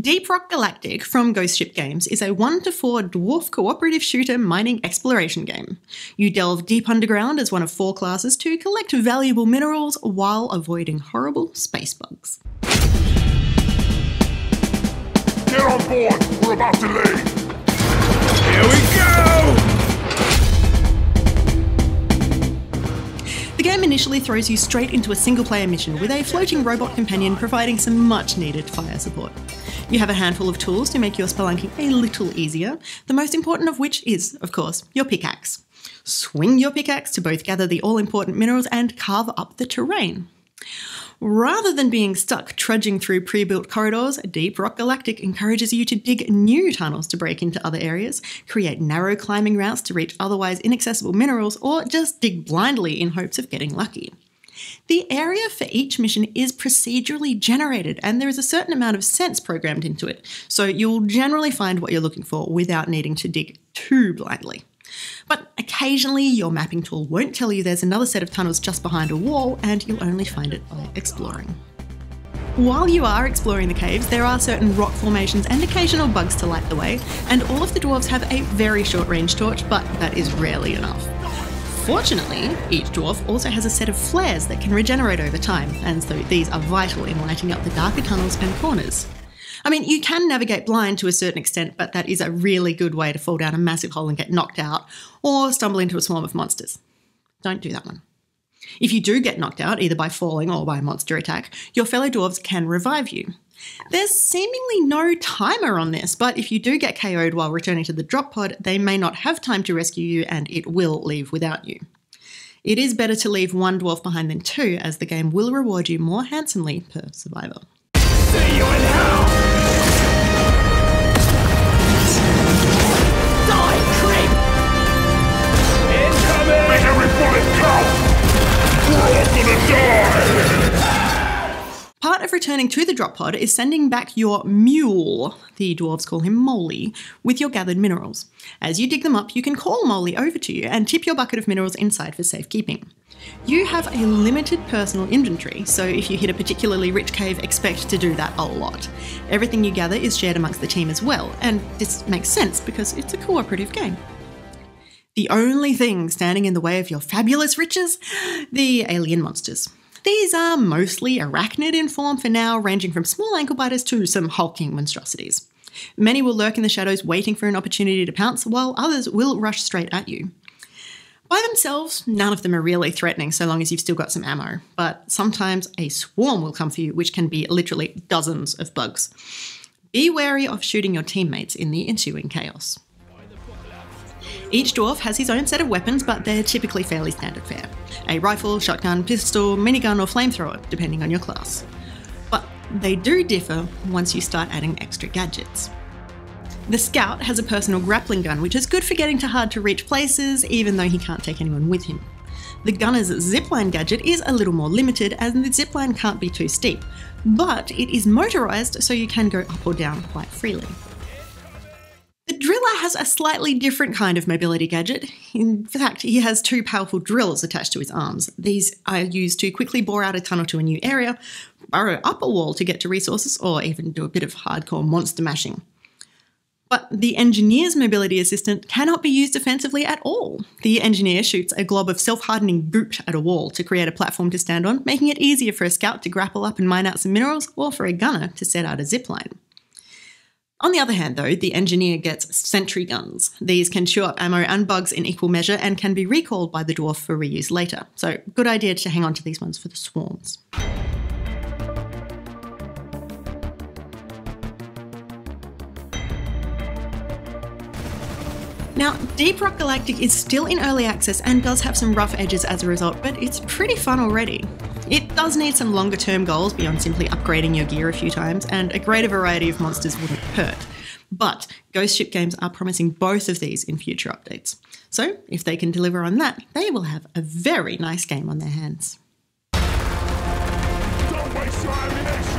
Deep Rock Galactic from Ghost Ship Games is a 1 to 4 dwarf cooperative shooter mining exploration game. You delve deep underground as one of 4 classes to collect valuable minerals while avoiding horrible space bugs. Get on board! We're about to leave! Here we go! The game initially throws you straight into a single-player mission with a floating robot companion providing some much-needed fire support. You have a handful of tools to make your spelunking a little easier, the most important of which is, of course, your pickaxe. Swing your pickaxe to both gather the all-important minerals and carve up the terrain. Rather than being stuck trudging through pre-built corridors, Deep Rock Galactic encourages you to dig new tunnels to break into other areas, create narrow climbing routes to reach otherwise inaccessible minerals, or just dig blindly in hopes of getting lucky. The area for each mission is procedurally generated, and there is a certain amount of sense programmed into it, so you'll generally find what you're looking for without needing to dig too blindly. But occasionally your mapping tool won't tell you there's another set of tunnels just behind a wall, and you'll only find it by exploring. While you are exploring the caves, there are certain rock formations and occasional bugs to light the way, and all of the dwarves have a very short range torch, but that is rarely enough. Fortunately, each dwarf also has a set of flares that can regenerate over time, and so these are vital in lighting up the darker tunnels and corners. I mean, you can navigate blind to a certain extent, but that is a really good way to fall down a massive hole and get knocked out, or stumble into a swarm of monsters. Don't do that one. If you do get knocked out, either by falling or by a monster attack, your fellow dwarves can revive you. There's seemingly no timer on this, but if you do get KO'd while returning to the drop pod, they may not have time to rescue you and it will leave without you. It is better to leave one dwarf behind than 2, as the game will reward you more handsomely per survivor. See you in hell! Die, creep! Incoming! Make every bullet count! We're all gonna die! Part of returning to the drop pod is sending back your mule, the dwarves call him Molly, with your gathered minerals. As you dig them up, you can call Molly over to you and tip your bucket of minerals inside for safekeeping. You have a limited personal inventory, so if you hit a particularly rich cave, expect to do that a lot. Everything you gather is shared amongst the team as well, and this makes sense because it's a cooperative game. The only thing standing in the way of your fabulous riches? The alien monsters. These are mostly arachnid in form for now, ranging from small ankle biters to some hulking monstrosities. Many will lurk in the shadows waiting for an opportunity to pounce, while others will rush straight at you. By themselves, none of them are really threatening so long as you've still got some ammo, but sometimes a swarm will come for you, which can be literally dozens of bugs. Be wary of shooting your teammates in the ensuing chaos. Each dwarf has his own set of weapons, but they're typically fairly standard fare. A rifle, shotgun, pistol, minigun or flamethrower, depending on your class. But they do differ once you start adding extra gadgets. The Scout has a personal grappling gun, which is good for getting to hard-to-reach places, even though he can't take anyone with him. The Gunner's zipline gadget is a little more limited, as the zipline can't be too steep, but it is motorised, so you can go up or down quite freely. The Driller has a slightly different kind of mobility gadget. In fact, he has 2 powerful drills attached to his arms. These are used to quickly bore out a tunnel to a new area, burrow up a wall to get to resources, or even do a bit of hardcore monster mashing. But the Engineer's mobility assistant cannot be used offensively at all. The Engineer shoots a glob of self-hardening goop at a wall to create a platform to stand on, making it easier for a Scout to grapple up and mine out some minerals, or for a Gunner to set out a zipline. On the other hand, though, the Engineer gets sentry guns. These can chew up ammo and bugs in equal measure and can be recalled by the dwarf for reuse later. So, good idea to hang on to these ones for the swarms. Now, Deep Rock Galactic is still in early access and does have some rough edges as a result, but it's pretty fun already. It does need some longer term goals beyond simply upgrading your gear a few times, and a greater variety of monsters wouldn't hurt. But Ghost Ship Games are promising both of these in future updates. So if they can deliver on that, they will have a very nice game on their hands. Don't waste your ammunition!